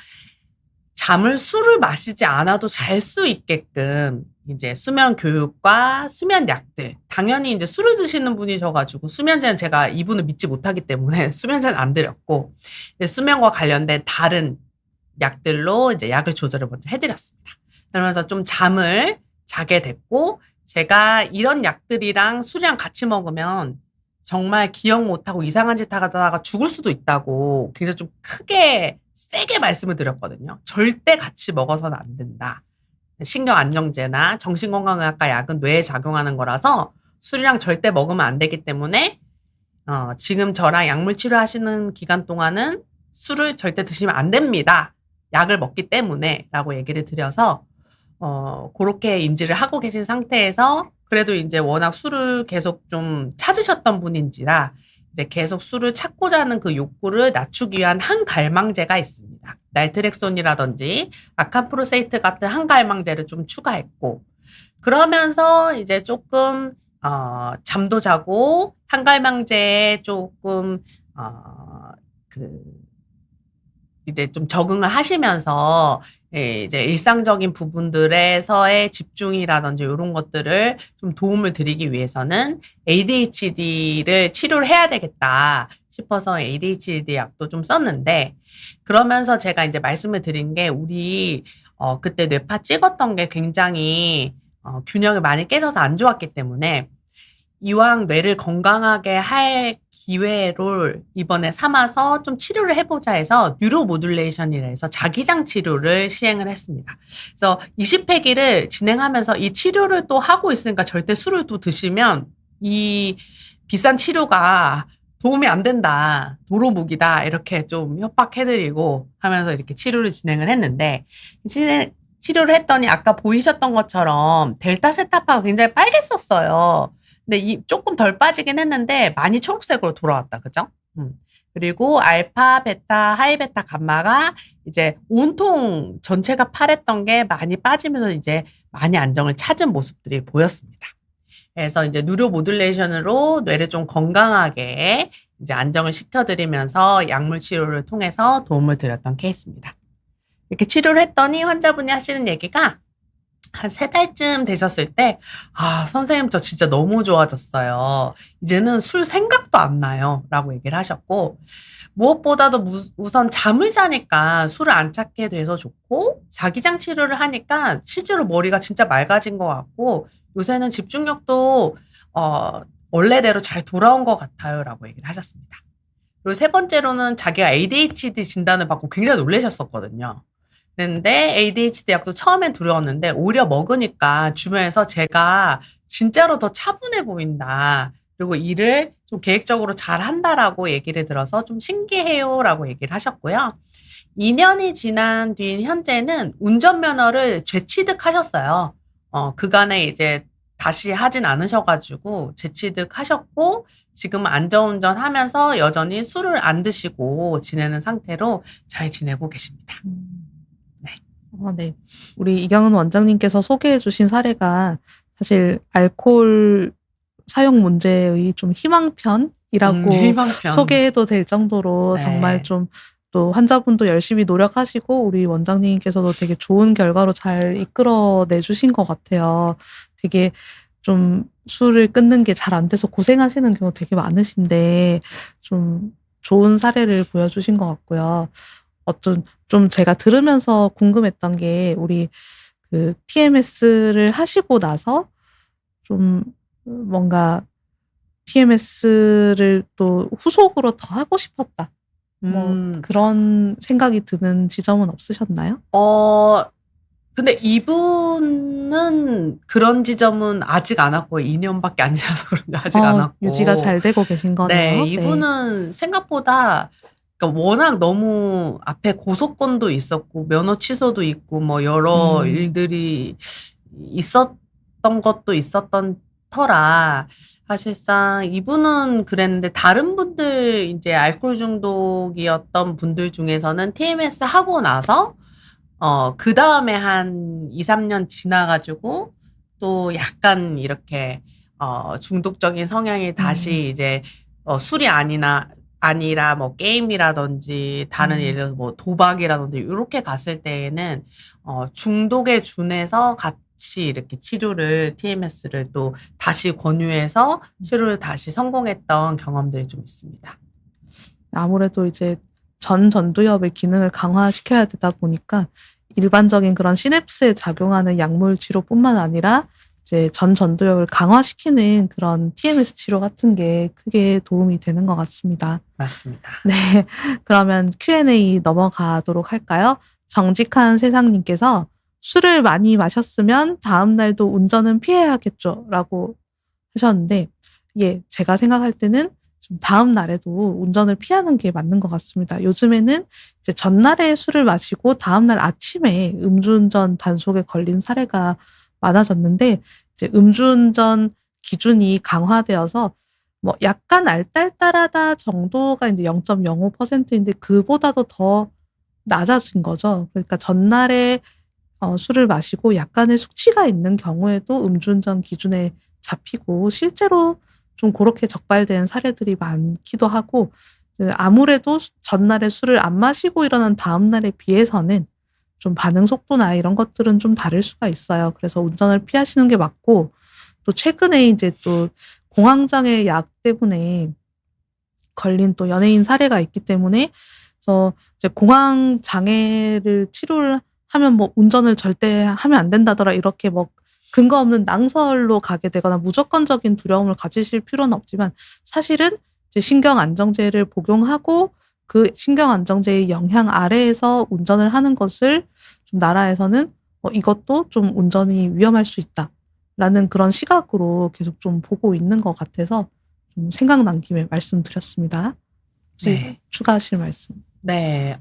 술을 마시지 않아도 잘 수 있게끔 이제 수면 교육과 수면 약들. 당연히 이제 술을 드시는 분이셔가지고 수면제는 제가 이분을 믿지 못하기 때문에 수면제는 안 드렸고, 이제 수면과 관련된 다른 약들로 이제 약을 조절을 먼저 해드렸습니다. 그러면서 좀 잠을 자게 됐고, 제가 이런 약들이랑 술이랑 같이 먹으면 정말 기억 못하고 이상한 짓 하다가 죽을 수도 있다고 굉장히 좀 크게 세게 말씀을 드렸거든요. 절대 같이 먹어서는 안 된다. 신경안정제나 정신건강의학과 약은 뇌에 작용하는 거라서 술이랑 절대 먹으면 안 되기 때문에 지금 저랑 약물 치료하시는 기간 동안은 술을 절대 드시면 안 됩니다. 약을 먹기 때문에 라고 얘기를 드려서 그렇게 인지를 하고 계신 상태에서 그래도 이제 워낙 술을 계속 좀 찾으셨던 분인지라 이제 계속 술을 찾고자 하는 그 욕구를 낮추기 위한 항갈망제가 있습니다. 날트렉손이라든지 아캄프로세이트 같은 항갈망제를 좀 추가했고, 그러면서 이제 조금 잠도 자고 항갈망제에 조금 그 이제 좀 적응을 하시면서 이제 일상적인 부분들에서의 집중이라든지 이런 것들을 좀 도움을 드리기 위해서는 ADHD를 치료를 해야 되겠다 싶어서 ADHD 약도 좀 썼는데, 그러면서 제가 이제 말씀을 드린 게 우리 그때 뇌파 찍었던 게 굉장히 균형이 많이 깨져서 안 좋았기 때문에 이왕 뇌를 건강하게 할 기회를 이번에 삼아서 좀 치료를 해보자 해서 뉴로모듈레이션이라 해서 자기장 치료를 시행을 했습니다. 그래서 20회기를 진행하면서 이 치료를 또 하고 있으니까 절대 술을 또 드시면 이 비싼 치료가 도움이 안 된다, 도로묵이다 이렇게 좀 협박해드리고 하면서 이렇게 치료를 진행을 했는데, 치료를 했더니 아까 보이셨던 것처럼 델타 세타파가 굉장히 빨갰었어요. 근데 조금 덜 빠지긴 했는데 많이 초록색으로 돌아왔다. 그죠? 그리고 알파, 베타, 하이 베타, 감마가 이제 온통 전체가 파랬던 게 많이 빠지면서 이제 많이 안정을 찾은 모습들이 보였습니다. 그래서 이제 뉴로 모듈레이션으로 뇌를 좀 건강하게 이제 안정을 시켜드리면서 약물 치료를 통해서 도움을 드렸던 케이스입니다. 이렇게 치료를 했더니 환자분이 하시는 얘기가 한 3달쯤 되셨을 때, 선생님, 저 진짜 너무 좋아졌어요. 이제는 술 생각도 안 나요. 라고 얘기를 하셨고, 무엇보다도 우선 잠을 자니까 술을 안 찾게 돼서 좋고, 자기장 치료를 하니까 실제로 머리가 진짜 맑아진 것 같고, 요새는 집중력도, 원래대로 잘 돌아온 것 같아요. 라고 얘기를 하셨습니다. 그리고 3번째로는 자기가 ADHD 진단을 받고 굉장히 놀라셨었거든요. 근데 ADHD 약도 처음엔 두려웠는데 오히려 먹으니까 주변에서 제가 진짜로 더 차분해 보인다. 그리고 일을 좀 계획적으로 잘 한다라고 얘기를 들어서 좀 신기해요라고 얘기를 하셨고요. 2년이 지난 뒤인 현재는 운전면허를 재취득하셨어요. 그간에 이제 다시 하진 않으셔가지고 재취득하셨고 지금은 안전운전 하면서 여전히 술을 안 드시고 지내는 상태로 잘 지내고 계십니다. 네. 우리 이경은 원장님께서 소개해 주신 사례가 사실 알코올 사용 문제의 좀 희망편이라고 희망편. 소개해도 될 정도로 네. 정말 좀 또 환자분도 열심히 노력하시고 우리 원장님께서도 되게 좋은 결과로 잘 이끌어내 주신 것 같아요. 되게 좀 술을 끊는 게 잘 안 돼서 고생하시는 경우 되게 많으신데 좀 좋은 사례를 보여주신 것 같고요. 좀 제가 들으면서 궁금했던 게 우리 그 TMS를 하시고 나서 좀 뭔가 TMS를 또 후속으로 더 하고 싶었다. 그런 생각이 드는 지점은 없으셨나요? 근데 이분은 그런 지점은 아직 안 왔고 2년밖에 안 지나서 그런지 아직 안 왔고. 유지가 잘 되고 계신 거네요. 네, 이분은 생각보다 그러니까 워낙 너무 앞에 고소건도 있었고 면허 취소도 있고 뭐 여러 일들이 있었던 것도 있었던 터라 사실상 이분은 그랬는데 다른 분들 이제 알코올 중독이었던 분들 중에서는 TMS 하고 나서 그 다음에 한 2, 3년 지나가지고 또 약간 이렇게 중독적인 성향이 다시 이제 술이 아니라 뭐 게임이라든지 다른 예를 들어서 뭐 도박이라든지 이렇게 갔을 때에는 중독에 준해서 같이 이렇게 치료를 TMS를 또 다시 권유해서 치료를 다시 성공했던 경험들이 좀 있습니다. 아무래도 이제 전두엽의 기능을 강화시켜야 되다 보니까 일반적인 그런 시냅스에 작용하는 약물 치료뿐만 아니라 이제 전두엽을 강화시키는 그런 TMS 치료 같은 게 크게 도움이 되는 것 같습니다. 맞습니다. 네. 그러면 Q&A 넘어가도록 할까요? 정직한 세상님께서 술을 많이 마셨으면 다음 날도 운전은 피해야겠죠? 라고 하셨는데, 예, 제가 생각할 때는 좀 다음 날에도 운전을 피하는 게 맞는 것 같습니다. 요즘에는 이제 전날에 술을 마시고 다음 날 아침에 음주운전 단속에 걸린 사례가 많아졌는데, 이제 음주운전 기준이 강화되어서 뭐 약간 알딸딸하다 정도가 이제 0.05%인데 그보다도 더 낮아진 거죠. 그러니까 전날에 술을 마시고 약간의 숙취가 있는 경우에도 음주운전 기준에 잡히고 실제로 좀 그렇게 적발된 사례들이 많기도 하고 아무래도 전날에 술을 안 마시고 일어난 다음 날에 비해서는 좀 반응 속도나 이런 것들은 좀 다를 수가 있어요. 그래서 운전을 피하시는 게 맞고 또 최근에 이제 또 공황장애 약 때문에 걸린 또 연예인 사례가 있기 때문에 저 이제 공황장애를 치료를 하면 뭐 운전을 절대 하면 안 된다더라 이렇게 뭐 근거 없는 낭설로 가게 되거나 무조건적인 두려움을 가지실 필요는 없지만 사실은 이제 신경 안정제를 복용하고 그 신경 안정제의 영향 아래에서 운전을 하는 것을 좀 나라에서는 이것도 좀 운전이 위험할 수 있다라는 그런 시각으로 계속 좀 보고 있는 것 같아서 좀 생각난 김에 말씀드렸습니다. 혹시 네. 추가하실 말씀? 네,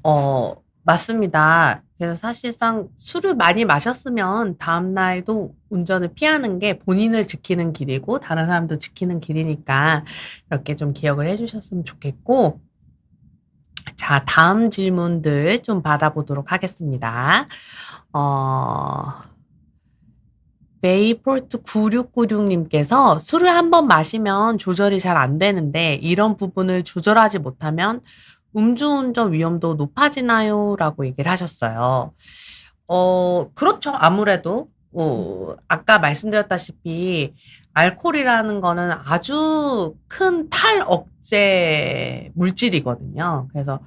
맞습니다. 그래서 사실상 술을 많이 마셨으면 다음날도 운전을 피하는 게 본인을 지키는 길이고 다른 사람도 지키는 길이니까 이렇게 좀 기억을 해주셨으면 좋겠고, 자, 다음 질문들 좀 받아보도록 하겠습니다. 메이폴트 9696님께서 술을 한 번 마시면 조절이 잘 안 되는데 이런 부분을 조절하지 못하면 음주운전 위험도 높아지나요? 라고 얘기를 하셨어요. 그렇죠. 아무래도, 아까 말씀드렸다시피, 알코올이라는 거는 아주 큰 탈 억제 물질이거든요. 그래서,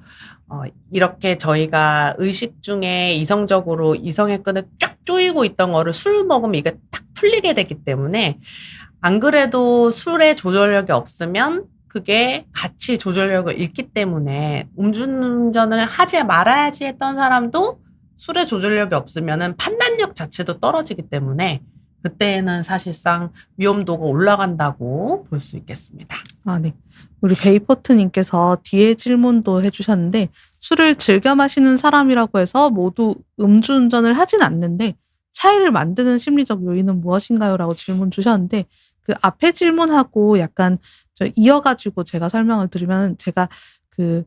이렇게 저희가 의식 중에 이성적으로 이성의 끈을 쫙 조이고 있던 거를 술 먹으면 이게 탁 풀리게 되기 때문에, 안 그래도 술의 조절력이 없으면 그게 같이 조절력을 잃기 때문에 음주운전을 하지 말아야지 했던 사람도 술의 조절력이 없으면은 판단력 자체도 떨어지기 때문에 그때는 사실상 위험도가 올라간다고 볼 수 있겠습니다. 아, 네. 우리 베이포트님께서 뒤에 질문도 해주셨는데 술을 즐겨 마시는 사람이라고 해서 모두 음주운전을 하진 않는데 차이를 만드는 심리적 요인은 무엇인가요? 라고 질문 주셨는데 그 앞에 질문하고 약간 이어가지고 제가 설명을 드리면 제가 그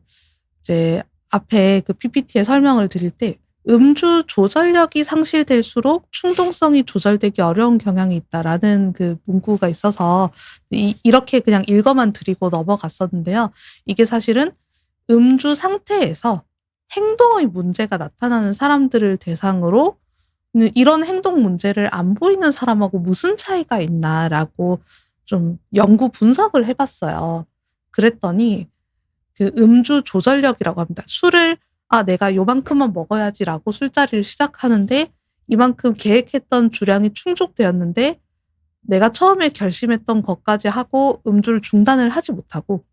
이제 앞에 그 PPT에 설명을 드릴 때 음주 조절력이 상실될수록 충동성이 조절되기 어려운 경향이 있다라는 그 문구가 있어서 이렇게 그냥 읽어만 드리고 넘어갔었는데요. 이게 사실은 음주 상태에서 행동의 문제가 나타나는 사람들을 대상으로 이런 행동 문제를 안 보이는 사람하고 무슨 차이가 있나라고 좀 연구 분석을 해봤어요. 그랬더니 그 음주 조절력이라고 합니다. 술을 내가 요만큼만 먹어야지라고 술자리를 시작하는데 이만큼 계획했던 주량이 충족되었는데 내가 처음에 결심했던 것까지 하고 음주를 중단을 하지 못하고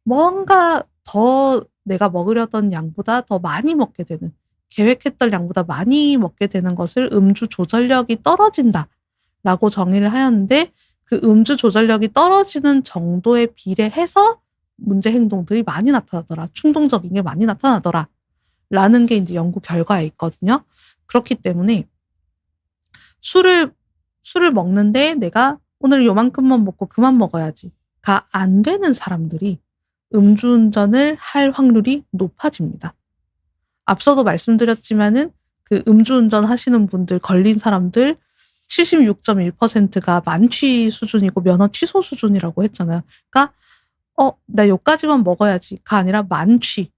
뭔가 더 내가 먹으려던 양보다 더 많이 먹게 되는 계획했던 양보다 많이 먹게 되는 것을 음주 조절력이 떨어진다라고 정의를 하였는데 그 음주 조절력이 떨어지는 정도에 비례해서 문제 행동들이 많이 나타나더라. 충동적인 게 많이 나타나더라. 라는 게 이제 연구 결과에 있거든요. 그렇기 때문에 술을 먹는데 내가 오늘 요만큼만 먹고 그만 먹어야지가 안 되는 사람들이 음주운전을 할 확률이 높아집니다. 앞서도 말씀드렸지만은 그 음주운전 하시는 분들 걸린 사람들 76.1%가 만취 수준이고 면허 취소 수준이라고 했잖아요. 그러니까 나 요까지만 먹어야지가 아니라 만취.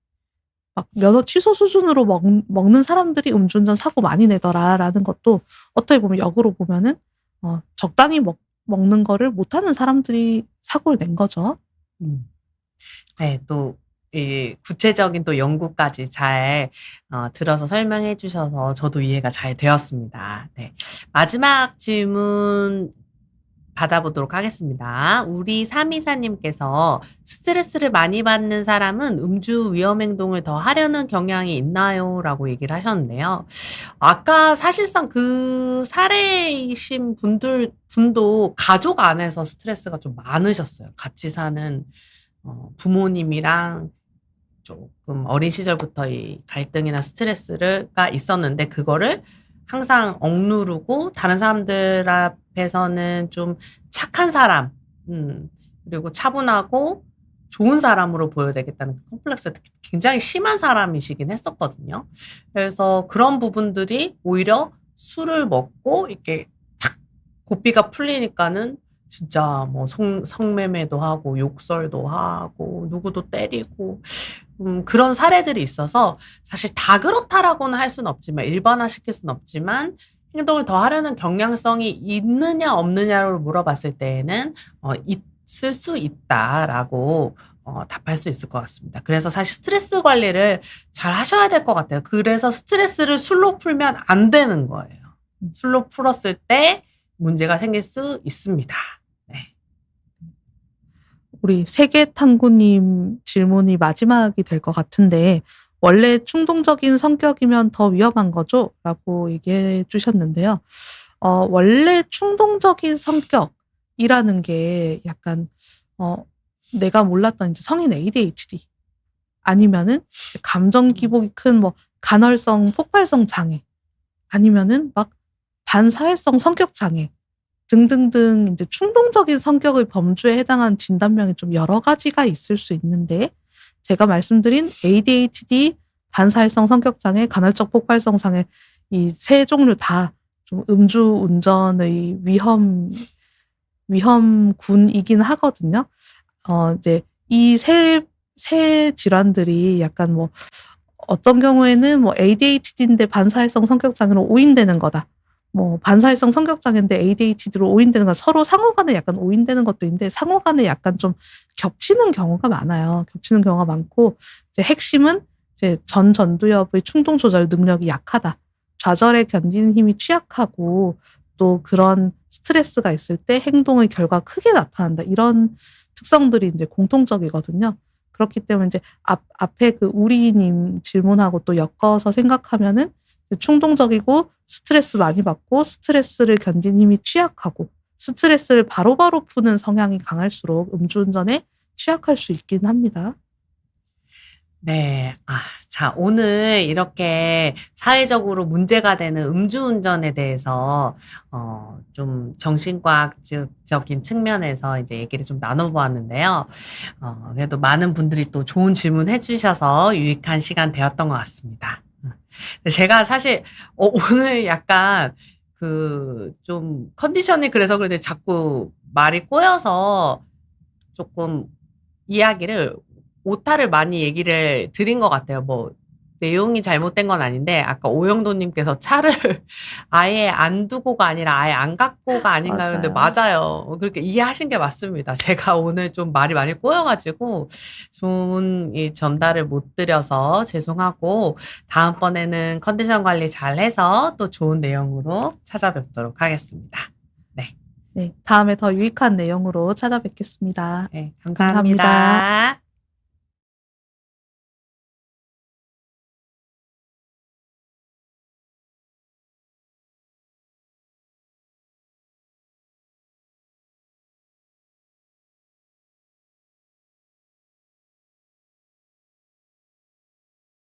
막 면허 취소 수준으로 먹는 사람들이 음주운전 사고 많이 내더라라는 것도 어떻게 보면 역으로 보면은 적당히 먹는 거를 못하는 사람들이 사고를 낸 거죠. 음. 네, 또 이 구체적인 또 연구까지 잘 들어서 설명해 주셔서 저도 이해가 잘 되었습니다. 네. 마지막 질문 받아보도록 하겠습니다. 우리 삼이사님께서 스트레스를 많이 받는 사람은 음주 위험 행동을 더 하려는 경향이 있나요? 라고 얘기를 하셨는데요. 아까 사실상 그 사례이신 분도 가족 안에서 스트레스가 좀 많으셨어요. 같이 사는 부모님이랑 조금 어린 시절부터 이 갈등이나 스트레스가 있었는데 그거를 항상 억누르고 다른 사람들 앞에서는 좀 착한 사람, 그리고 차분하고 좋은 사람으로 보여야 되겠다는 그 컴플렉스가 굉장히 심한 사람이시긴 했었거든요. 그래서 그런 부분들이 오히려 술을 먹고 이렇게 탁 고삐가 풀리니까는 진짜 뭐 성매매도 하고 욕설도 하고 누구도 때리고 그런 사례들이 있어서 사실 다 그렇다라고는 할 수는 없지만 일반화시킬 수는 없지만 행동을 더 하려는 경향성이 있느냐 없느냐로 물어봤을 때에는 있을 수 있다라고 답할 수 있을 것 같습니다. 그래서 사실 스트레스 관리를 잘 하셔야 될 것 같아요. 그래서 스트레스를 술로 풀면 안 되는 거예요. 술로 풀었을 때 문제가 생길 수 있습니다. 네. 우리 세계탐구님 질문이 마지막이 될 것 같은데 원래 충동적인 성격이면 더 위험한 거죠? 라고 얘기해 주셨는데요. 원래 충동적인 성격이라는 게 약간 내가 몰랐던 이제 성인 ADHD 아니면은 감정 기복이 큰 뭐 간헐성 폭발성 장애 아니면은 막 반사회성 성격 장애 등등등 이제 충동적인 성격의 범주에 해당하는 진단명이 좀 여러 가지가 있을 수 있는데 제가 말씀드린 ADHD, 반사회성 성격 장애, 간헐적 폭발성 장애 이 세 종류 다 좀 음주 운전의 위험군이긴 하거든요. 이제 이 세 질환들이 약간 뭐 어떤 경우에는 뭐 ADHD인데 반사회성 성격 장애로 오인되는 거다. 뭐 반사회성 성격 장애인데 ADHD로 오인되는 건 서로 상호간에 약간 오인되는 것도 있는데 상호간에 약간 좀 겹치는 경우가 많아요. 겹치는 경우가 많고 이제 핵심은 이제 전두엽의 충동 조절 능력이 약하다. 좌절에 견디는 힘이 취약하고 또 그런 스트레스가 있을 때 행동의 결과가 크게 나타난다. 이런 특성들이 이제 공통적이거든요. 그렇기 때문에 이제 앞에 그 우리님 질문하고 또 엮어서 생각하면은 충동적이고 스트레스 많이 받고 스트레스를 견디는 힘이 취약하고 스트레스를 바로바로 푸는 성향이 강할수록 음주운전에 취약할 수 있긴 합니다. 네. 자, 오늘 이렇게 사회적으로 문제가 되는 음주운전에 대해서, 좀 정신과학적인 측면에서 이제 얘기를 좀 나눠보았는데요. 그래도 많은 분들이 또 좋은 질문 해주셔서 유익한 시간 되었던 것 같습니다. 근데 제가 사실, 오늘 약간 좀 컨디션이 그래서 그런데 자꾸 말이 꼬여서 조금 이야기를 오타를 많이 얘기를 드린 것 같아요. 뭐 내용이 잘못된 건 아닌데 아까 오영도님께서 차를 아예 안 두고가 아니라 아예 안 갖고가 아닌가요? 근데 맞아요. 그렇게 이해하신 게 맞습니다. 제가 오늘 좀 말이 많이 꼬여가지고 좋은 이 전달을 못 드려서 죄송하고 다음번에는 컨디션 관리 잘 해서 또 좋은 내용으로 찾아뵙도록 하겠습니다. 네, 다음에 더 유익한 내용으로 찾아뵙겠습니다. 네, 감사합니다.